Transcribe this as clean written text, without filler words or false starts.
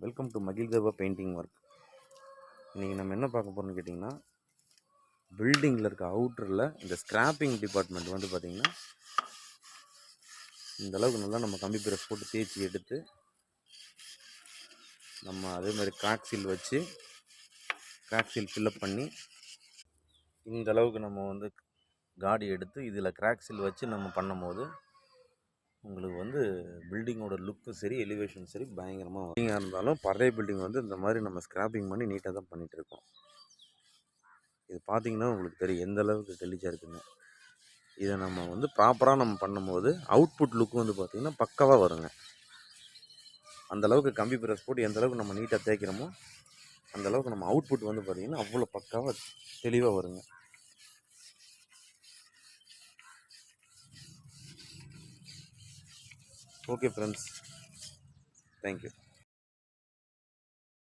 Welcome to Magizhdeva painting work. இன்றைக்கி நம்ம என்ன பார்க்க போகிறோம்னு கேட்டிங்கன்னா, பில்டிங்கில் இருக்க அவுட்டரில் இந்த ஸ்கிராப்பிங் டிபார்ட்மெண்ட் வந்து பார்த்திங்கன்னா இந்தளவுக்கு நல்லா நம்ம கம்பி பிரஸ் போட்டு தேய்ச்சி எடுத்து நம்ம அதே மாதிரி கிராக் சீல் வச்சு கிராக் சீல் ஃபில்லப் பண்ணி இந்தளவுக்கு நம்ம வந்து காடி எடுத்து இதில் கிராக் சீல் வச்சு நம்ம பண்ணும்போது உங்களுக்கு வந்து பில்டிங்கோட லுக்கும் சரி எலிவேஷன் சரி பயங்கரமாக பில்டிங்காக இருந்தாலும் பழைய பில்டிங் வந்து இந்த மாதிரி நம்ம ஸ்கிராப்பிங் பண்ணி நீட்டாக தான் பண்ணிகிட்ருக்கோம். இது பார்த்திங்கன்னா உங்களுக்கு தெரியும் எந்த அளவுக்கு தெளிச்சாக இருக்குங்க. இதை நம்ம வந்து ப்ராப்பராக நம்ம பண்ணும்போது அவுட்புட் லுக்கு வந்து பார்த்திங்கன்னா பக்காவாக வருங்க. அந்தளவுக்கு கம்பி பிரஸ் போட்டு எந்த அளவுக்கு நம்ம நீட்டாக தேய்க்கிறோமோ அந்தளவுக்கு நம்ம அவுட்புட் வந்து பார்த்திங்கன்னா அவ்வளோ பக்காவாக தெளிவாக வருங்க. Okay friends, thank you.